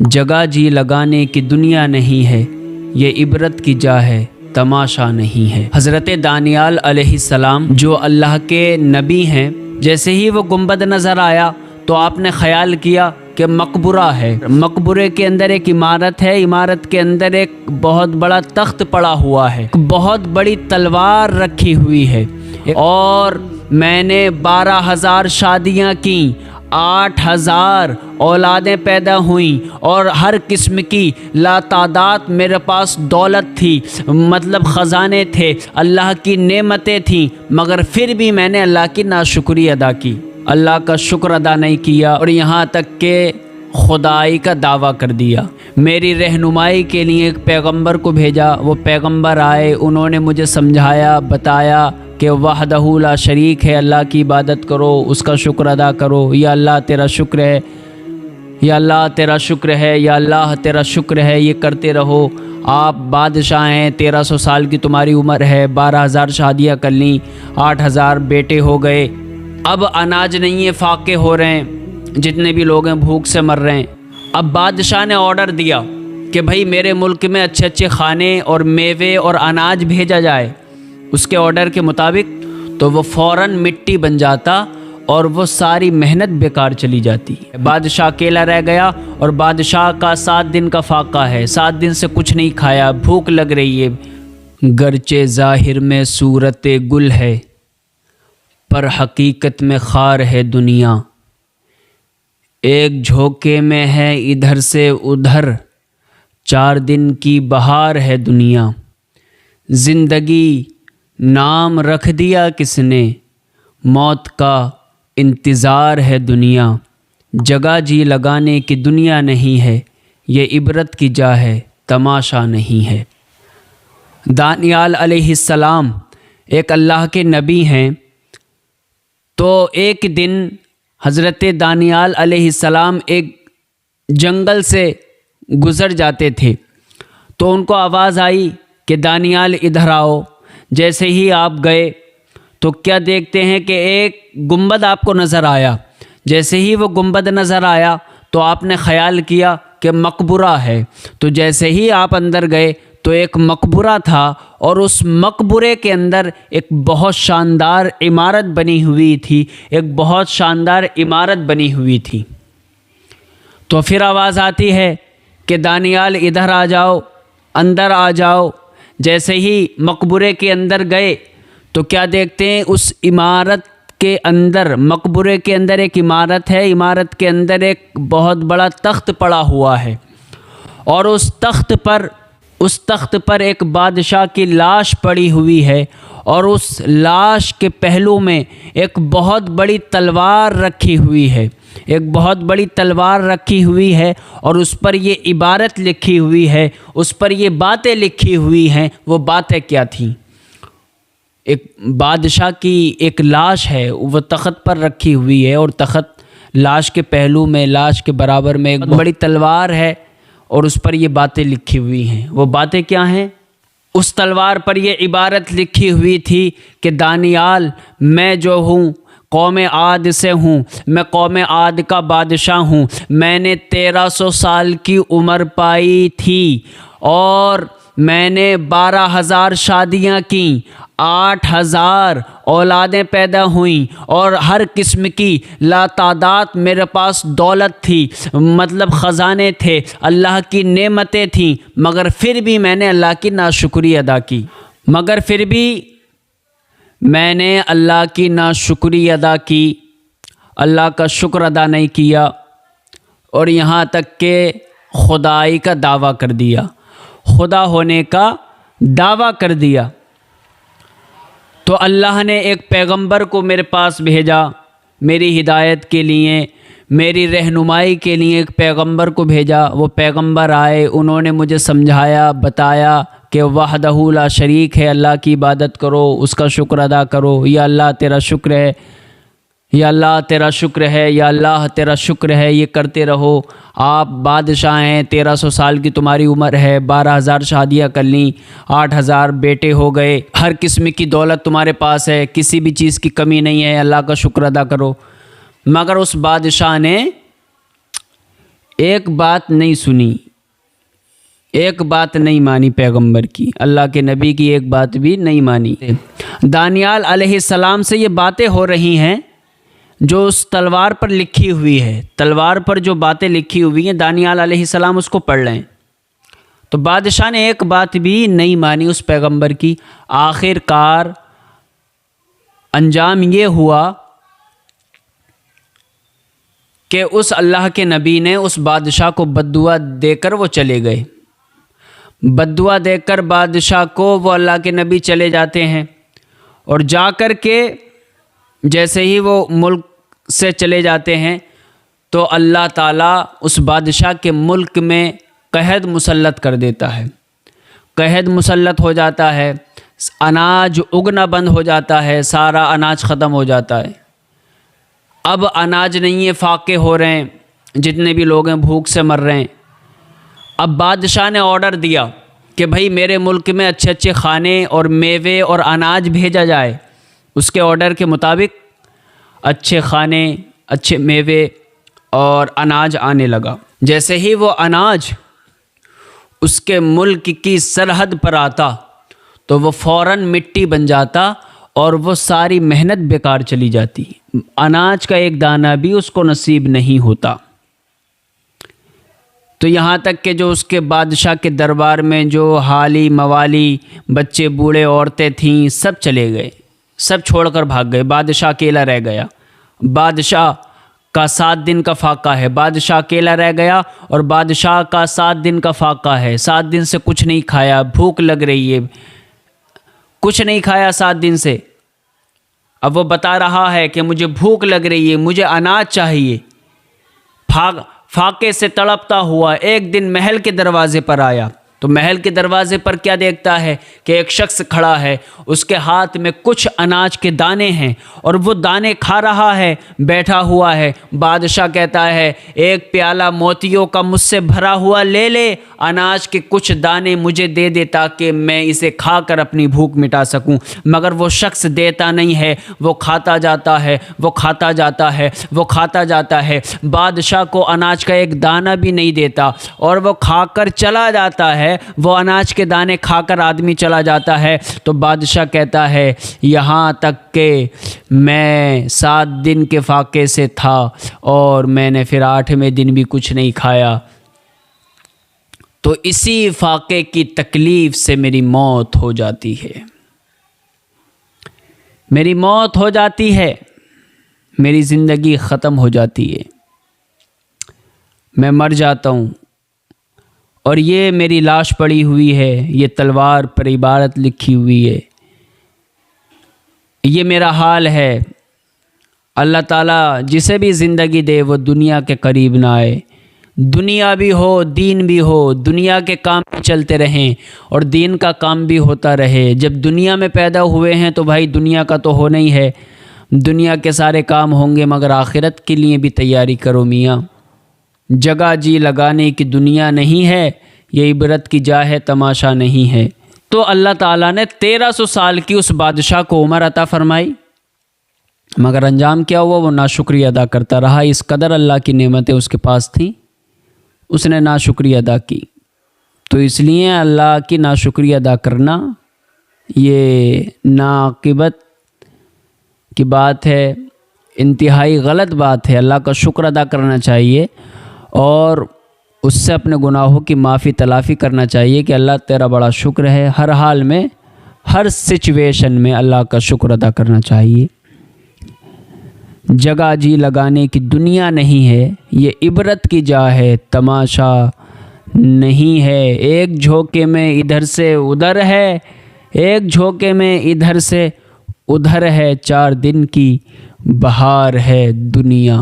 جگہ جی لگانے کی دنیا نہیں ہے، یہ عبرت کی جا ہے، تماشا نہیں ہے۔ حضرت دانیال علیہ السلام جو اللہ کے نبی ہیں، جیسے ہی وہ گنبد نظر آیا تو آپ نے خیال کیا کہ مقبرہ ہے۔ مقبرے کے اندر ایک عمارت ہے، عمارت کے اندر ایک بہت بڑا تخت پڑا ہوا ہے، بہت بڑی تلوار رکھی ہوئی ہے، اور میں نے 12,000 شادیاں کیں، 8,000 اولادیں پیدا ہوئیں، اور ہر قسم کی لاتعداد میرے پاس دولت تھی، مطلب خزانے تھے، اللہ کی نعمتیں تھیں، مگر پھر بھی میں نے اللہ کی ناشکری ادا کی، اللہ کا شکر ادا نہیں کیا، اور یہاں تک کہ خدائی کا دعویٰ کر دیا۔ میری رہنمائی کے لیے ایک پیغمبر کو بھیجا، وہ پیغمبر آئے، انہوں نے مجھے سمجھایا، بتایا کہ وحدہ لا شریک ہے، اللہ کی عبادت کرو، اس کا شکر ادا کرو، یا اللہ تیرا شکر ہے، یا اللہ تیرا شکر ہے، یا اللہ تیرا شکر ہے، یہ کرتے رہو۔ آپ بادشاہ ہیں، 1300 سال کی تمہاری عمر ہے، 12,000 شادیاں کر لیں، 8,000 بیٹے ہو گئے، اب اناج نہیں ہے، فاقے ہو رہے ہیں، جتنے بھی لوگ ہیں بھوک سے مر رہے ہیں۔ اب بادشاہ نے آرڈر دیا کہ بھائی میرے ملک میں اچھے اچھے کھانے اور میوے اور اناج بھیجا جائے۔ اس کے آرڈر کے مطابق تو وہ فوراً مٹی بن جاتا اور وہ ساری محنت بیکار چلی جاتی۔ بادشاہ اکیلا رہ گیا، اور بادشاہ کا 7 دن کا فاقہ ہے، 7 دن سے کچھ نہیں کھایا، بھوک لگ رہی ہے۔ گرچہ ظاہر میں صورت گل ہے، پر حقیقت میں خار ہے دنیا، ایک جھونکے میں ہے ادھر سے ادھر، 4 دن کی بہار ہے دنیا، زندگی نام رکھ دیا کس نے، موت کا انتظار ہے دنیا، جگہ جی لگانے کی دنیا نہیں ہے، یہ عبرت کی جا ہے، تماشا نہیں ہے۔ دانیال علیہ السلام ایک اللہ کے نبی ہیں، تو ایک دن حضرت دانیال علیہ السلام ایک جنگل سے گزر جاتے تھے، تو ان کو آواز آئی کہ دانیال ادھر آؤ۔ جیسے ہی آپ گئے تو کیا دیکھتے ہیں کہ ایک گنبد آپ کو نظر آیا۔ جیسے ہی وہ گنبد نظر آیا تو آپ نے خیال کیا کہ مقبرہ ہے، تو جیسے ہی آپ اندر گئے تو ایک مقبرہ تھا، اور اس مقبرے کے اندر ایک بہت شاندار عمارت بنی ہوئی تھی، ایک بہت شاندار عمارت بنی ہوئی تھی۔ تو پھر آواز آتی ہے کہ دانیال ادھر آ جاؤ، اندر آ جاؤ۔ جیسے ہی مقبرے کے اندر گئے تو کیا دیکھتے ہیں، اس عمارت کے اندر، مقبرے کے اندر ایک عمارت ہے، عمارت کے اندر ایک بہت بڑا تخت پڑا ہوا ہے، اور اس تخت پر ایک بادشاہ کی لاش پڑی ہوئی ہے، اور اس لاش کے پہلو میں ایک بہت بڑی تلوار رکھی ہوئی ہے، ایک بہت بڑی تلوار رکھی ہوئی ہے، اور اس پر یہ عبارت لکھی ہوئی ہے، اس پر یہ باتیں لکھی ہوئی ہیں۔ وہ باتیں کیا تھیں؟ ایک بادشاہ کی ایک لاش ہے، وہ تخت پر رکھی ہوئی ہے، اور تخت لاش کے پہلو میں، لاش کے برابر میں ایک بڑی تلوار ہے، اور اس پر یہ باتیں لکھی ہوئی ہیں۔ وہ باتیں کیا ہیں؟ اس تلوار پر یہ عبارت لکھی ہوئی تھی کہ دانیال، میں جو ہوں قوم عاد سے ہوں، میں قوم عاد کا بادشاہ ہوں، میں نے 1300 سال کی عمر پائی تھی، اور میں نے 12,000 شادیاں کیں، 8,000 اولادیں پیدا ہوئیں، اور ہر قسم کی لاتعداد میرے پاس دولت تھی، مطلب خزانے تھے، اللہ کی نعمتیں تھیں، مگر پھر بھی میں نے اللہ کی ناشکری ادا کی، مگر پھر بھی میں نے اللہ کی ناشکری ادا کی، اللہ کا شکر ادا نہیں کیا، اور یہاں تک کہ خدائی کا دعویٰ کر دیا، خدا ہونے کا دعویٰ کر دیا۔ تو اللہ نے ایک پیغمبر کو میرے پاس بھیجا، میری ہدایت کے لیے، میری رہنمائی کے لیے ایک پیغمبر کو بھیجا۔ وہ پیغمبر آئے، انہوں نے مجھے سمجھایا، بتایا کہ وحدہ لا شریک ہے، اللہ کی عبادت کرو، اس کا شکر ادا کرو، یا اللہ تیرا شکر ہے، یا اللہ تیرا شکر ہے، یا اللہ تیرا شکر ہے، یہ کرتے رہو۔ آپ بادشاہ ہیں، 1300 سال کی تمہاری عمر ہے، 12,000 شادیاں کر لیں، 8,000 بیٹے ہو گئے، ہر قسم کی دولت تمہارے پاس ہے، کسی بھی چیز کی کمی نہیں ہے، اللہ کا شکر ادا کرو۔ مگر اس بادشاہ نے ایک بات نہیں سنی، ایک بات نہیں مانی پیغمبر کی، اللہ کے نبی کی ایک بات بھی نہیں مانی۔ دانیال علیہ السلام سے یہ باتیں ہو رہی ہیں جو اس تلوار پر لکھی ہوئی ہے، تلوار پر جو باتیں لکھی ہوئی ہیں دانیال علیہ السلام اس کو پڑھ رہے ہیں، تو بادشاہ نے ایک بات بھی نہیں مانی اس پیغمبر کی۔ آخر کار انجام یہ ہوا کہ اس اللہ کے نبی نے اس بادشاہ کو بد دعا دے کر وہ چلے گئے، بد دعا دے کر بادشاہ کو وہ اللہ کے نبی چلے جاتے ہیں، اور جا کر کے جیسے ہی وہ ملک سے چلے جاتے ہیں تو اللہ تعالیٰ اس بادشاہ کے ملک میں قحط مسلط کر دیتا ہے، قحط مسلط ہو جاتا ہے، اناج اگنا بند ہو جاتا ہے، سارا اناج ختم ہو جاتا ہے، اب اناج نہیں ہے، فاقے ہو رہے ہیں، جتنے بھی لوگ ہیں بھوک سے مر رہے ہیں۔ اب بادشاہ نے آرڈر دیا کہ بھائی میرے ملک میں اچھے اچھے کھانے اور میوے اور اناج بھیجا جائے۔ اس کے آرڈر کے مطابق اچھے کھانے، اچھے میوے اور اناج آنے لگا۔ جیسے ہی وہ اناج اس کے ملک کی سرحد پر آتا تو وہ فوراً مٹی بن جاتا اور وہ ساری محنت بیکار چلی جاتی، اناج کا ایک دانہ بھی اس کو نصیب نہیں ہوتا۔ تو یہاں تک کہ جو اس کے بادشاہ کے دربار میں جو حالی موالی بچے بوڑھے عورتیں تھیں سب چلے گئے، سب چھوڑ کر بھاگ گئے، بادشاہ اکیلا رہ گیا۔ بادشاہ کا 7 دن کا فاقہ ہے، بادشاہ اکیلا رہ گیا اور بادشاہ کا 7 دن کا فاقہ ہے، 7 دن سے کچھ نہیں کھایا، بھوک لگ رہی ہے، کچھ نہیں کھایا 7 دن سے۔ اب وہ بتا رہا ہے کہ مجھے بھوک لگ رہی ہے، مجھے اناج چاہیے۔ فاقے سے تڑپتا ہوا ایک دن محل کے دروازے پر آیا تو محل کے دروازے پر کیا دیکھتا ہے کہ ایک شخص کھڑا ہے، اس کے ہاتھ میں کچھ اناج کے دانے ہیں اور وہ دانے کھا رہا ہے، بیٹھا ہوا ہے۔ بادشاہ کہتا ہے ایک پیالہ موتیوں کا مجھ سے بھرا ہوا لے لے، اناج کے کچھ دانے مجھے دے دے تاکہ میں اسے کھا کر اپنی بھوک مٹا سکوں۔ مگر وہ شخص دیتا نہیں ہے، وہ کھاتا جاتا ہے، وہ کھاتا جاتا ہے، وہ کھاتا جاتا ہے، بادشاہ کو اناج کا ایک دانہ بھی نہیں دیتا اور وہ کھا کر چلا جاتا ہے، وہ اناج کے دانے کھا کر آدمی چلا جاتا ہے۔ تو بادشاہ کہتا ہے یہاں تک کہ میں 7 دن کے فاقے سے تھا اور میں نے پھر 8ویں دن بھی کچھ نہیں کھایا، تو اسی فاقے کی تکلیف سے میری موت ہو جاتی ہے، میری موت ہو جاتی ہے، میری زندگی ختم ہو جاتی ہے، میں مر جاتا ہوں، اور یہ میری لاش پڑی ہوئی ہے، یہ تلوار پر عبارت لکھی ہوئی ہے، یہ میرا حال ہے۔ اللہ تعالیٰ جسے بھی زندگی دے وہ دنیا کے قریب نہ آئے، دنیا بھی ہو دین بھی ہو، دنیا کے کام بھی چلتے رہیں اور دین کا کام بھی ہوتا رہے۔ جب دنیا میں پیدا ہوئے ہیں تو بھائی دنیا کا تو ہونا ہی ہے، دنیا کے سارے کام ہوں گے، مگر آخرت کے لیے بھی تیاری کرو میاں۔ جگہ جی لگانے کی دنیا نہیں ہے، یہ عبرت کی جا ہے، تماشا نہیں ہے۔ تو اللہ تعالیٰ نے 1300 سال کی اس بادشاہ کو عمر عطا فرمائی، مگر انجام کیا ہوا؟ وہ ناشکری ادا کرتا رہا۔ اس قدر اللہ کی نعمتیں اس کے پاس تھیں، اس نے ناشکری ادا کی۔ تو اس لیے اللہ کی ناشکری ادا کرنا یہ ناعاقبت کی بات ہے، انتہائی غلط بات ہے۔ اللہ کا شکر ادا کرنا چاہیے اور اس سے اپنے گناہوں کی معافی تلافی کرنا چاہیے کہ اللہ تیرا بڑا شکر ہے۔ ہر حال میں، ہر سچویشن میں اللہ کا شکر ادا کرنا چاہیے۔ جگہ جی لگانے کی دنیا نہیں ہے، یہ عبرت کی جا ہے، تماشا نہیں ہے۔ ایک جھونکے میں ادھر سے ادھر ہے، ایک جھونکے میں ادھر سے ادھر ہے، 4 دن کی بہار ہے دنیا۔